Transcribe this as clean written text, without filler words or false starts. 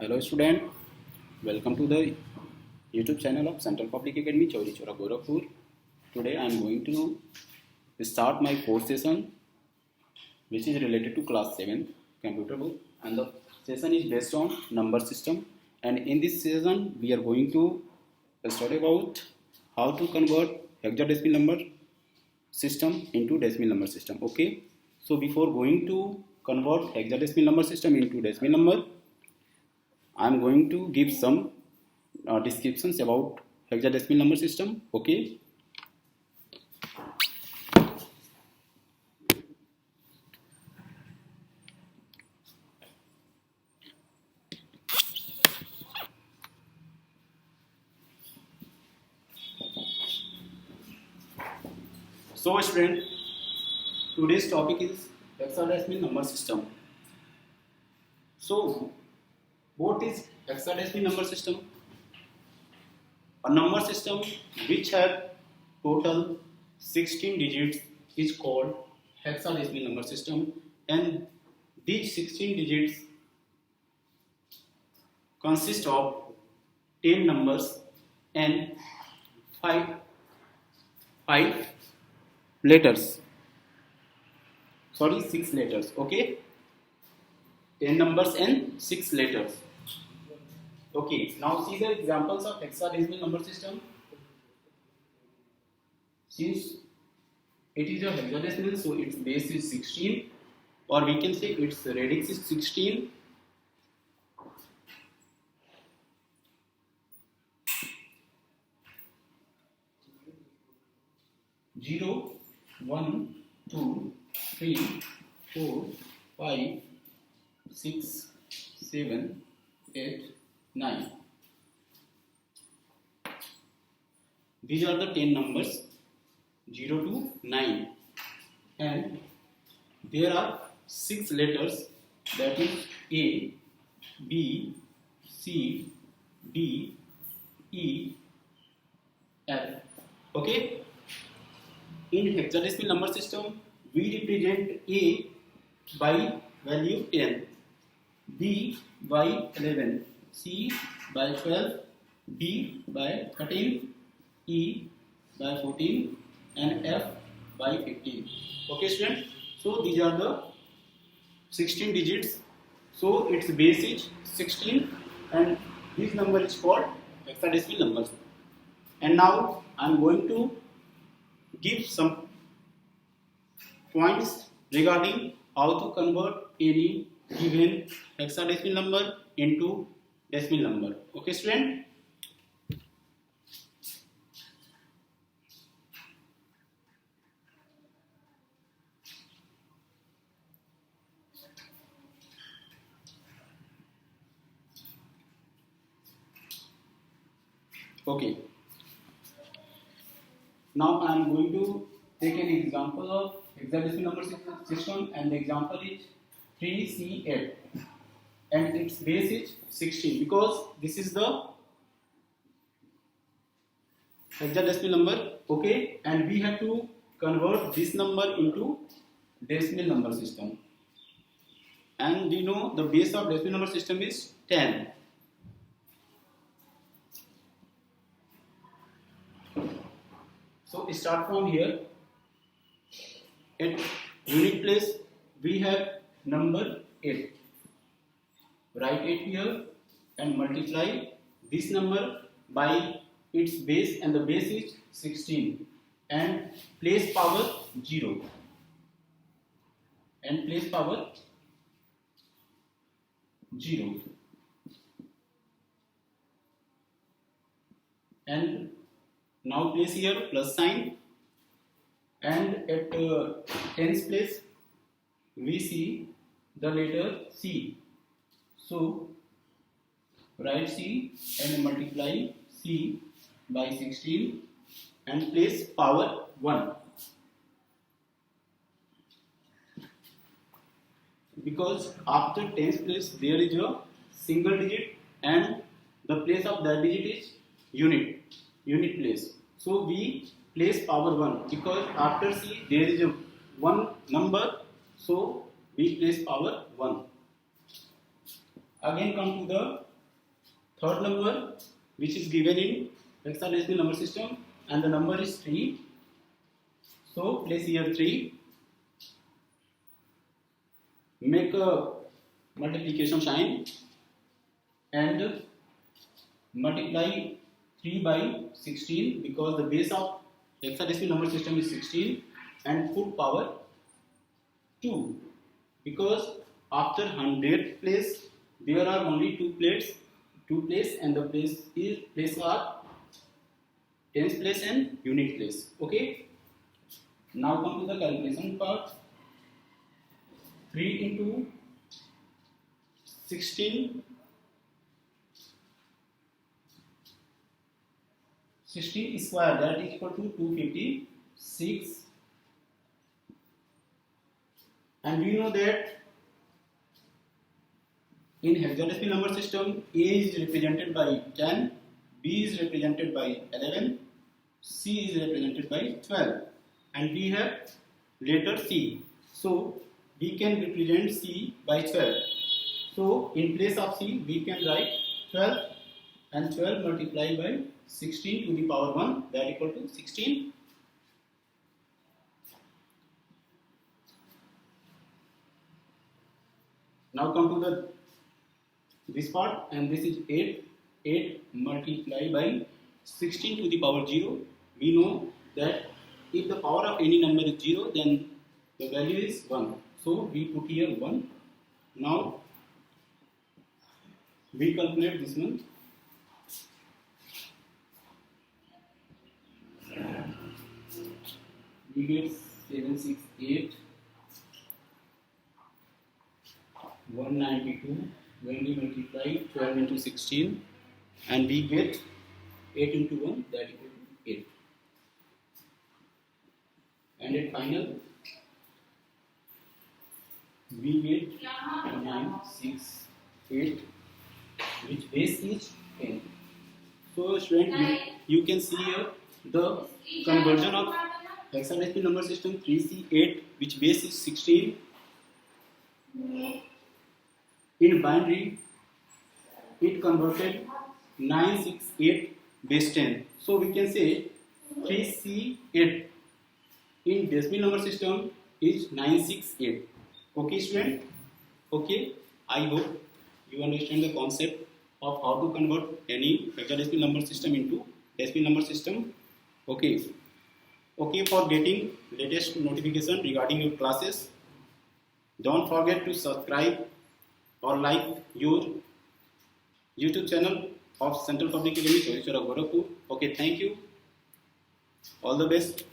Hello student, welcome to the YouTube channel of Central Public Academy Chauri Chora Gorakhpur. Today I am going to start my fourth session which is related to class 7 computer book, and the session is based on number system, and in this session we are going to study about how to convert hexadecimal number system into decimal number system. Okay, so before going to convert hexadecimal number system into decimal number, I am going to give some descriptions about hexadecimal number system. Okay. So student, today's topic is hexadecimal number system. So what is hexadecimal number system? A number system which have total 16 digits is called hexadecimal number system, and these 16 digits consist of 10 numbers and 5 letters. Sorry, 6 letters. Okay, 10 numbers and 6 letters. Okay, now see the examples of hexadecimal number system. Since it is a hexadecimal, so its base is 16, or we can say its radix is 16. Zero, 1, 2, 3, 4, 5, 6, 7, 8, 9. These are the 10 numbers 0 to 9, and there are 6 letters, that is A, B, C, D, E, F. Okay. In hexadecimal number system, we represent A by value 10, B by 11, C by 12, D by 13, E by 14, and F by 15. Okay student, so these are the 16 digits. So its base is 16, and this number is called hexadecimal numbers. And now I am going to give some points regarding how to convert any given hexadecimal number into decimal number. Okay student? Okay. Now I am going to take an example of hexadecimal number system, and the example is 3C8, and its base is 16, because this is the hexadecimal number. Okay, and we have to convert this number into decimal number system, and we know the base of decimal number system is 10. So start from here. At unit place we have number 8. Write 8 here and multiply this number by its base, and the base is 16, and place power 0, and place power 0, and now place here plus sign, and at tens place we see the letter C. So write C and multiply C by 16 and place power 1, because after tens place there is a single digit, and the place of that digit is unit place. So we place power 1, because after C there is a one number, so we place power 1. Again come to the third number which is given in hexadecimal number system, and the number is 3. So place here 3. Make a multiplication sign and multiply 3 by 16 because the base of hexadecimal number system is 16, and put power 2 because after 100 place there are only two places, and the place are tens place and unit place. Okay, now come to the calculation part. 3 into 16 square, that is equal to 256, and we know that in hexadecimal number system A is represented by 10, B is represented by 11, C is represented by 12, and we have letter C. So we can represent C by 12. So in place of C we can write 12, and 12 multiplied by 16 to the power 1, that equal to 16. Now come to this part, and this is 8. 8 multiplied by 16 to the power 0. We know that if the power of any number is 0, then the value is 1. So we put here 1. Now we calculate this one. We get 768, 192. When we multiply 12 into 16, and we get 8 into 1, that equal to 8. And at final we get 9, 6, 8, which base is 10. So student, you can see here the conversion of hexadecimal number system 3C8, which base is 16. In binary, it converted 968 base 10. So we can say 3C8 in decimal number system is 968. Okay, student? Okay, I hope you understand the concept of how to convert any hexadecimal number system into decimal number system. Okay. Okay, for getting latest notification regarding your classes, don't forget to subscribe or like your YouTube channel of Central Public Academy, Gorakhpur. Okay, thank you. All the best.